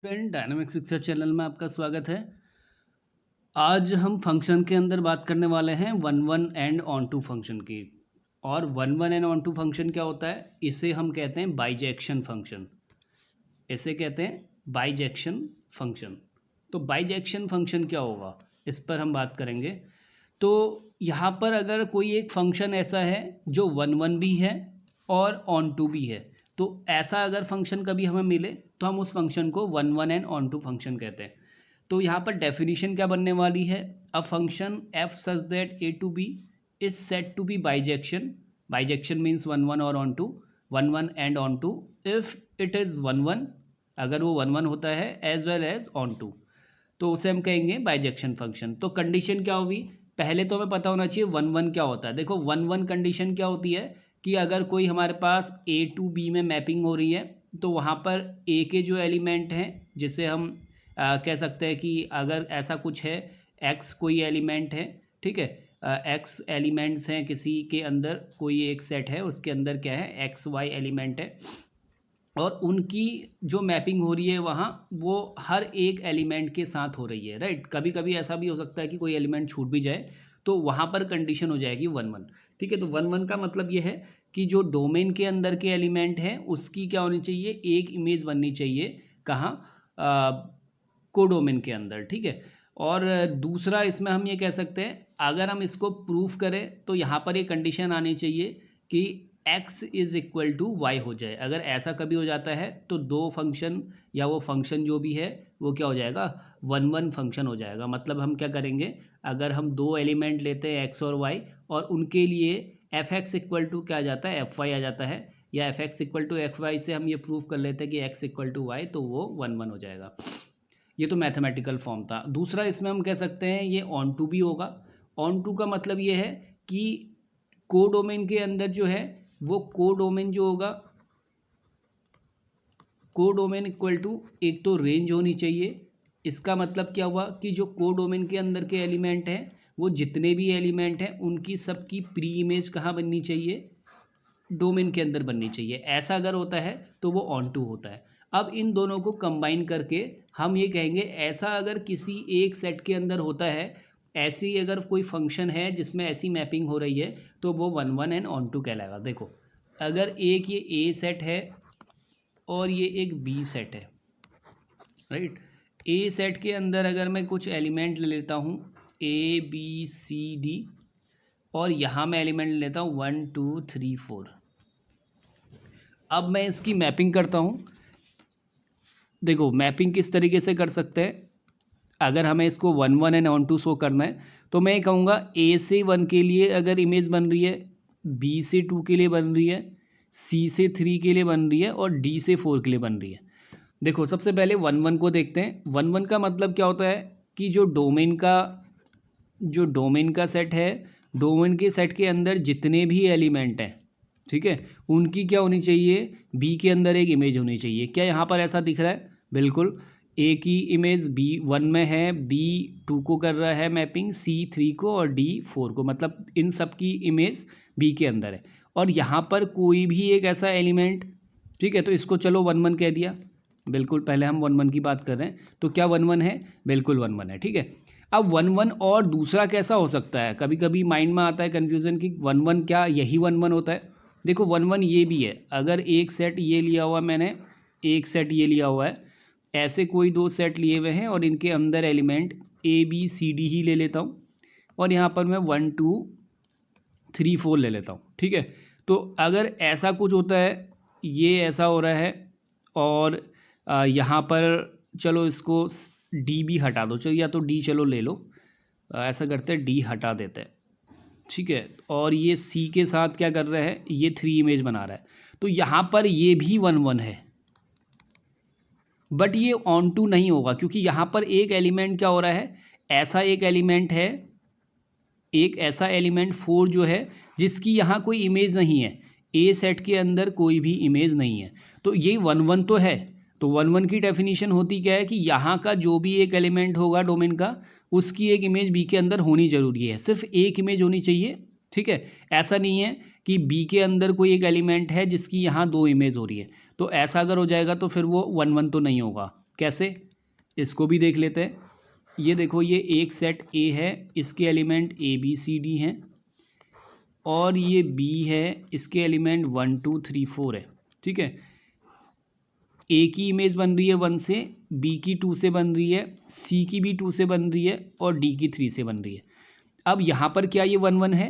Friend, dynamic शिक्षा channel में आपका स्वागत है। आज हम फंक्शन के अंदर बात करने वाले हैं one one and onto function की। और one one and onto function क्या होता है, इसे हम कहते हैं बाइजेक्शन फंक्शन। इसे कहते हैं बाइजेक्शन फंक्शन। तो बाइजेक्शन फंक्शन क्या होगा, इस पर हम बात करेंगे। तो यहाँ पर अगर कोई एक फंक्शन ऐसा है जो वन वन भी है और ऑन टू भी है, तो ऐसा अगर फंक्शन कभी हमें मिले तो हम उस फंक्शन को one one and onto function कहते हैं। तो यहाँ पर डेफिनेशन क्या बनने वाली है, a function F such that A to B is set to be bijection. Bijection means one one और onto, one one and onto if it is one one, अगर वो वन वन होता है as well as onto, तो उसे हम कहेंगे bijection function. तो कंडीशन क्या होगी, पहले तो हमें पता होना चाहिए वन वन क्या होता है। देखो वन वन कंडीशन क्या होती है कि अगर कोई हमारे पास ए टू बी में मैपिंग हो रही है, तो वहाँ पर ए के जो एलिमेंट हैं, जिसे हम कह सकते हैं कि अगर ऐसा कुछ है, एक्स कोई एलिमेंट है, ठीक है, एक्स एलिमेंट्स हैं किसी के अंदर, कोई एक सेट है उसके अंदर क्या है, एक्स वाई एलिमेंट है, और उनकी जो मैपिंग हो रही है वहाँ वो हर एक एलिमेंट के साथ हो रही है, राइट। कभी कभी ऐसा भी हो सकता है कि कोई एलिमेंट छूट भी जाए, तो वहाँ पर कंडीशन हो जाएगी वन वन, ठीक है। तो वन वन का मतलब ये है कि जो डोमेन के अंदर के एलिमेंट हैं उसकी क्या होनी चाहिए, एक इमेज बननी चाहिए, कहाँ, कोडोमेन के अंदर, ठीक है। और दूसरा इसमें हम ये कह सकते हैं, अगर हम इसको प्रूफ करें तो यहाँ पर ये कंडीशन आनी चाहिए कि x is equal to y हो जाए। अगर ऐसा कभी हो जाता है तो दो फंक्शन या वो फंक्शन जो भी है वो क्या हो जाएगा, वन वन फंक्शन हो जाएगा। मतलब हम क्या करेंगे, अगर हम दो एलिमेंट लेते हैं x और y और उनके लिए एफ एक्स इक्वल टू क्या आ जाता है, एफ वाई आ जाता है, या f x equal to f y से हम ये प्रूफ कर लेते हैं कि x इक्वल टू वाई, तो वो वन वन हो जाएगा। ये तो मैथमेटिकल फॉर्म था। दूसरा इसमें हम कह सकते हैं ये ऑन टू भी होगा। ऑन टू का मतलब ये है कि कोडोमेन के अंदर जो है वो कोडोमेन जो होगा, कोडोमेन इक्वल टू एक तो रेंज होनी चाहिए। इसका मतलब क्या हुआ कि जो कोडोमेन के अंदर के एलिमेंट हैं, वो जितने भी एलिमेंट हैं उनकी सबकी प्री इमेज कहाँ बननी चाहिए, डोमेन के अंदर बननी चाहिए। ऐसा अगर होता है तो वो ऑन टू होता है। अब इन दोनों को कंबाइन करके हम ये कहेंगे, ऐसा अगर किसी एक सेट के अंदर होता है, ऐसी अगर कोई फंक्शन है जिसमें ऐसी मैपिंग हो रही है, तो वो one one and onto कहलाएगा। देखो अगर एक ये ए सेट है और ये एक बी सेट है, राइट। ए सेट के अंदर अगर मैं कुछ एलिमेंट ले लेता हूँ ए बी सी डी, और यहाँ मैं एलिमेंट ले लेता हूँ 1 2 3 4। अब मैं इसकी मैपिंग करता हूँ। देखो मैपिंग किस तरीके से कर सकते हैं, अगर हमें इसको one one and onto show करना है तो मैं कहूँगा ए से वन के लिए अगर इमेज बन रही है, बी से टू के लिए बन रही है, सी से थ्री के लिए बन रही है, और डी से फोर के लिए बन रही है। देखो सबसे पहले वन वन को देखते हैं। वन वन का मतलब क्या होता है कि जो डोमेन का सेट है, डोमेन के सेट के अंदर जितने भी एलिमेंट हैं, ठीक है, उनकी क्या होनी चाहिए, बी के अंदर एक इमेज होनी चाहिए। क्या यहाँ पर ऐसा दिख रहा है, बिल्कुल। ए की इमेज बी वन में है, बी टू को कर रहा है मैपिंग, सी थ्री को, और डी फोर को, मतलब इन सब की इमेज बी के अंदर है। और यहाँ पर कोई भी एक ऐसा एलिमेंट, ठीक है, तो इसको चलो वन वन कह दिया, बिल्कुल। पहले हम वन वन की बात कर रहे हैं, तो क्या वन वन है, बिल्कुल वन वन है, ठीक है। अब वन वन और दूसरा कैसा हो सकता है, कभी कभी माइंड में आता है कन्फ्यूज़न कि वन वन क्या यही वन वन होता है। देखो वन वन ये भी है, अगर एक सेट ये लिया हुआ मैंने, एक सेट ये लिया हुआ है, ऐसे कोई दो सेट लिए हुए हैं और इनके अंदर element A B C D ही ले लेता हूँ, और यहाँ पर मैं 1 2 3 4 ले लेता हूँ, ठीक है। तो अगर ऐसा कुछ होता है, ये ऐसा हो रहा है, और यहाँ पर चलो इसको डी भी हटा दो, चलो, या तो डी चलो ले लो, ऐसा करते हैं डी हटा देते हैं, ठीक है। और ये सी के साथ क्या कर रहा है, ये थ्री इमेज बना रहा है, तो यहाँ पर ये भी वन वन है, बट ये ऑन टू नहीं होगा, क्योंकि यहाँ पर एक एलिमेंट क्या हो रहा है, ऐसा एक एलिमेंट है, एक ऐसा एलिमेंट फोर जो है जिसकी यहाँ कोई इमेज नहीं है, ए सेट के अंदर कोई भी इमेज नहीं है, तो ये वन वन तो है। तो वन वन की डेफिनेशन होती क्या है कि यहाँ का जो भी एक एलिमेंट होगा डोमेन का, उसकी एक इमेज बी के अंदर होनी जरूरी है, सिर्फ एक इमेज होनी चाहिए, ठीक है। ऐसा नहीं है कि बी के अंदर कोई एक एलिमेंट है जिसकी यहाँ दो इमेज हो रही है, तो ऐसा अगर हो जाएगा तो फिर वो वन वन तो नहीं होगा, कैसे, इसको भी देख लेते हैं। ये देखो, ये एक सेट ए है, इसके element A B C D हैं, और ये बी है, इसके एलिमेंट 1 2 3 4 है। ठीक है, ए की इमेज बन रही है 1 से, बी की 2 से बन रही है, सी की भी 2 से बन रही है, और डी की 3 से बन रही है। अब यहाँ पर क्या ये 1 1 है?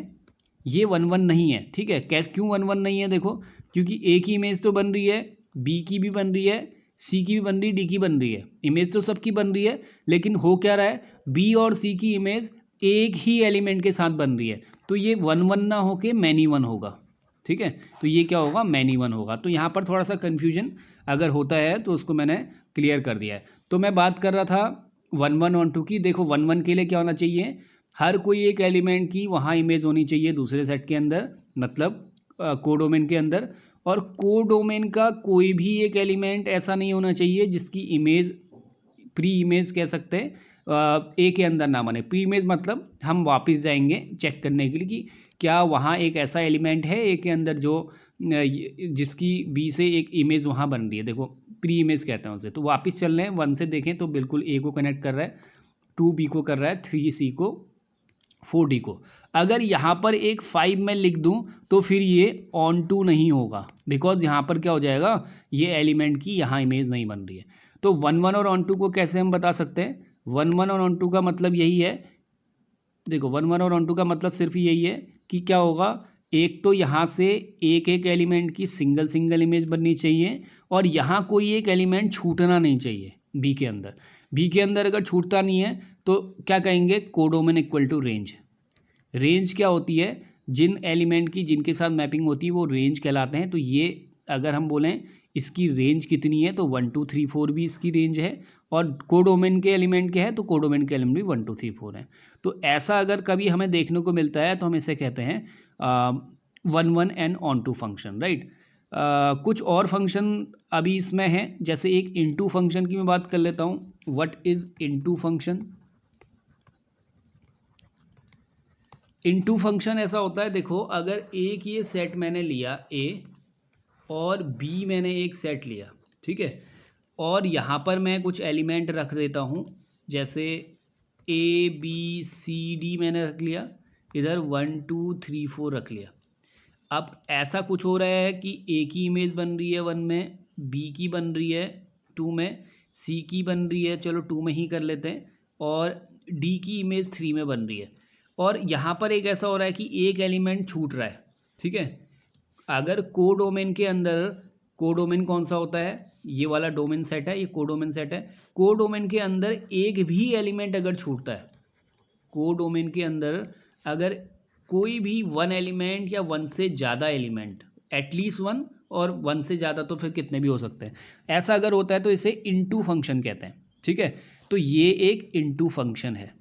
ये 1 1 नहीं है। ठीक है, कैसे, क्यों 1 1 नहीं है? देखो, क्योंकि ए की इमेज तो बन रही है, बी की भी बन रही है, सी की भी बन रही है, डी की बन रही है, इमेज तो सबकी बन रही है, लेकिन हो क्या रहा है, बी और सी की इमेज एक ही एलिमेंट के साथ बन रही है, तो ये 1 1 ना होके मैनी 1 होगा। ठीक है, तो ये क्या होगा, मैनी 1 होगा। तो यहाँ पर थोड़ा सा कन्फ्यूजन अगर होता है तो उसको मैंने क्लियर कर दिया है। तो मैं बात कर रहा था 1 1 और 2 की। देखो 1 1 के लिए क्या होना चाहिए, हर कोई एक एलिमेंट की वहाँ इमेज होनी चाहिए दूसरे सेट के अंदर, मतलब कोडोमेन के अंदर। और कोडोमेन का कोई भी एक एलिमेंट ऐसा नहीं होना चाहिए जिसकी इमेज, प्री इमेज कह सकते हैं, ए के अंदर ना बने। प्री इमेज मतलब हम वापस जाएंगे चेक करने के लिए कि क्या वहाँ एक ऐसा एलिमेंट है ए के अंदर जो जिसकी बी से एक इमेज वहाँ बन रही है। देखो प्री इमेज कहते हैं उसे। तो वापस चल रहे हैं, 1 से देखें तो बिल्कुल ए को कनेक्ट कर रहा है, 2 बी को कर रहा है, 3 सी को, 4 डी को। अगर यहाँ पर एक 5 मैं लिख दूँ तो फिर ये ऑन टू नहीं होगा, बिकॉज यहाँ पर क्या हो जाएगा, ये एलिमेंट की यहाँ इमेज नहीं बन रही है। तो 1 1 और ऑन टू को कैसे हम बता सकते हैं, 1 1 और ऑन टू का मतलब यही है, देखो 1 1 और ऑन टू का मतलब सिर्फ यही है कि क्या होगा, एक तो यहाँ से एक एक एलिमेंट की सिंगल सिंगल इमेज बननी चाहिए, और यहाँ कोई एक एलिमेंट छूटना नहीं चाहिए बी के अंदर। बी के अंदर अगर छूटता नहीं है तो क्या कहेंगे, codomain equal to range. Range क्या होती है, जिन एलिमेंट की जिनके साथ मैपिंग होती है वो रेंज कहलाते हैं। तो ये अगर हम बोलें इसकी रेंज कितनी है तो 1 2 3 4 भी इसकी रेंज है, और कोडोमेन के एलिमेंट के हैं तो कोडोमेन के एलिमेंट भी 1 2 3 4 हैं। तो ऐसा अगर कभी हमें देखने को मिलता है तो हम इसे कहते हैं 1 1 and onto function, right. कुछ और फंक्शन अभी इसमें है, जैसे एक इनटू फंक्शन की मैं बात कर लेता हूँ। What is into function? Into function ऐसा होता है, देखो अगर एक ये सेट मैंने लिया ए, और बी मैंने एक सेट लिया, ठीक है, और यहाँ पर मैं कुछ एलिमेंट रख देता हूँ, जैसे ए बी सी डी मैंने रख लिया, इधर 1 2 3 4 रख लिया। अब ऐसा कुछ हो रहा है कि ए की इमेज बन रही है 1 में, बी की बन रही है 2 में, सी की बन रही है, चलो 2 में ही कर लेते हैं, और डी की इमेज 3 में बन रही है। और यहाँ पर एक ऐसा हो रहा है कि एक एलिमेंट छूट रहा है। ठीक है, अगर कोडोमेन के अंदर, कोडोमेन कौन सा होता है, ये वाला डोमेन सेट है, ये कोडोमेन सेट है। कोडोमेन के अंदर एक भी एलिमेंट अगर छूटता है, कोडोमेन के अंदर अगर कोई भी 1 एलिमेंट या 1 से ज़्यादा एलिमेंट, एटलीस्ट 1, और 1 से ज़्यादा तो फिर कितने भी हो सकते हैं, ऐसा अगर होता है तो इसे इनटू फंक्शन कहते हैं। ठीक है, तो ये एक इनटू फंक्शन है,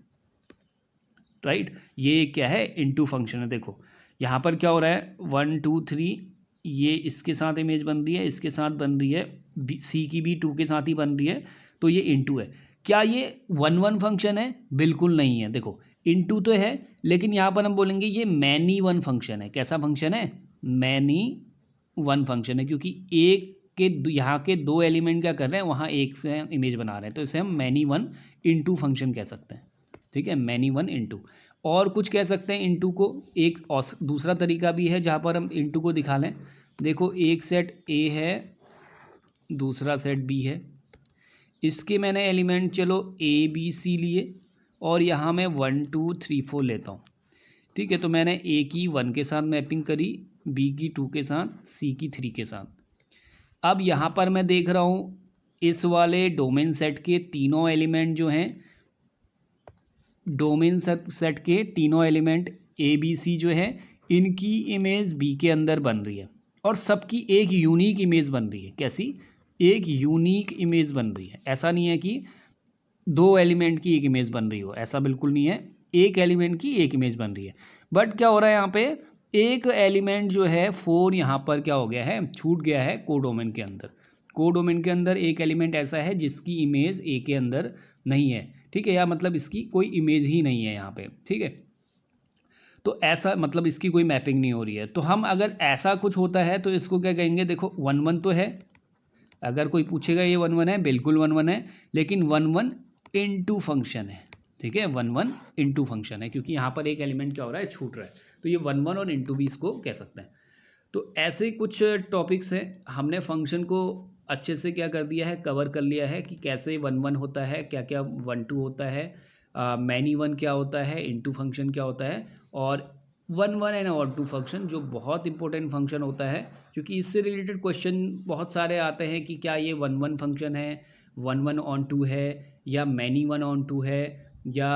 राइट। ये क्या है, इनटू फंक्शन है। देखो यहाँ पर क्या हो रहा है, 1 2 3, ये इसके साथ इमेज बन रही है, इसके साथ बन रही है, सी की भी 2 के साथ ही बन रही है, तो ये इनटू है। क्या ये 1 1 फंक्शन है? बिल्कुल नहीं है। देखो इनटू तो है, लेकिन यहाँ पर हम बोलेंगे ये मैनी 1 फंक्शन है। कैसा फंक्शन है, मैनी 1 फंक्शन है, क्योंकि एक के यहाँ के 2 एलिमेंट क्या कर रहे हैं, वहाँ एक से इमेज बना रहे हैं, तो इसे हम मैनी 1 इनटू फंक्शन कह सकते हैं। ठीक है, मैनी 1 इनटू। और कुछ कह सकते हैं इनटू को, एक दूसरा तरीका भी है जहाँ पर हम इनटू को दिखा लें। देखो एक सेट ए है, दूसरा सेट बी है, इसके मैंने एलिमेंट चलो ए बी सी लिए, और यहाँ मैं 1 2 3 4 लेता हूँ। ठीक है, तो मैंने ए की 1 के साथ मैपिंग करी, बी की 2 के साथ, सी की 3 के साथ। अब यहाँ पर मैं देख रहा हूँ इस वाले डोमेन सेट के तीनों एलिमेंट जो हैं, डोमेन सेट के तीनों एलिमेंट ए बी सी जो है, इनकी इमेज बी के अंदर बन रही है, और सबकी एक यूनिक इमेज बन रही है। कैसी? एक यूनिक इमेज बन रही है। ऐसा नहीं है कि 2 एलिमेंट की एक इमेज बन रही हो, ऐसा बिल्कुल नहीं है, एक एलिमेंट की एक इमेज बन रही है। बट क्या हो रहा है यहाँ पे, एक एलिमेंट जो है 4 यहाँ पर क्या हो गया है, छूट गया है कोडोमेन के अंदर। कोडोमेन के अंदर एक एलिमेंट ऐसा है जिसकी इमेज ए के अंदर नहीं है। ठीक है, या मतलब इसकी कोई इमेज ही नहीं है यहाँ पे। ठीक है, तो ऐसा मतलब इसकी कोई मैपिंग नहीं हो रही है। तो हम अगर ऐसा कुछ होता है तो इसको क्या कहेंगे, देखो 1 1 तो है, अगर कोई पूछेगा ये 1 1 है, बिल्कुल 1 1 है, लेकिन 1 1 इनटू फंक्शन है, ठीक है, 1 1 इनटू फंक्शन है, क्योंकि यहाँ पर एक एलिमेंट क्या हो रहा है, छूट रहा है, तो ये 1 1 और इनटू भी इसको कह सकते हैं। तो ऐसे कुछ टॉपिक्स हैं, हमने फंक्शन को अच्छे से क्या कर दिया है, कवर कर लिया है कि कैसे 1 1 होता है, क्या क्या 1 2 होता है, मैनी 1 क्या होता है, इनटू फंक्शन क्या होता है, और 1 1 एंड ऑन टू फंक्शन जो बहुत इंपॉर्टेंट फंक्शन होता है, क्योंकि इससे रिलेटेड क्वेश्चन बहुत सारे आते हैं कि क्या ये 1 1 फंक्शन है, 1 1 ऑन टू है, या मैनी 1 ऑन टू है, या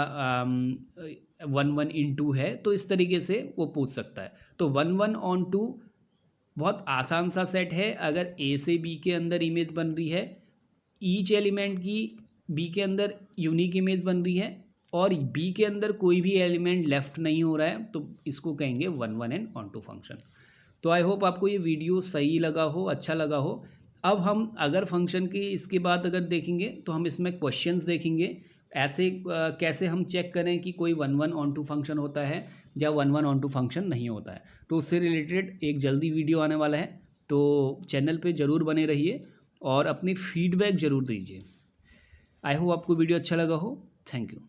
1 1 इन टू है, तो इस तरीके से वो पूछ सकता है। तो 1 1 ऑन टू बहुत आसान सा सेट है। अगर ए से बी के अंदर इमेज बन रही है, ईच एलिमेंट की बी के अंदर यूनिक इमेज बन रही है, और बी के अंदर कोई भी एलिमेंट लेफ्ट नहीं हो रहा है, तो इसको कहेंगे 1 1 एंड ऑन टू फंक्शन। तो आई होप आपको ये वीडियो सही लगा हो, अच्छा लगा हो। अब हम अगर फंक्शन की इसके बाद अगर देखेंगे तो हम इसमें क्वेश्चंस देखेंगे, ऐसे कैसे हम चेक करें कि कोई 1 1 ऑन टू फंक्शन होता है या 1 1 ऑन टू फंक्शन नहीं होता है। तो उससे रिलेटेड एक जल्दी वीडियो आने वाला है, तो चैनल पे ज़रूर बने रहिए और अपनी फीडबैक ज़रूर दीजिए। आई होप आपको वीडियो अच्छा लगा हो। Thank you.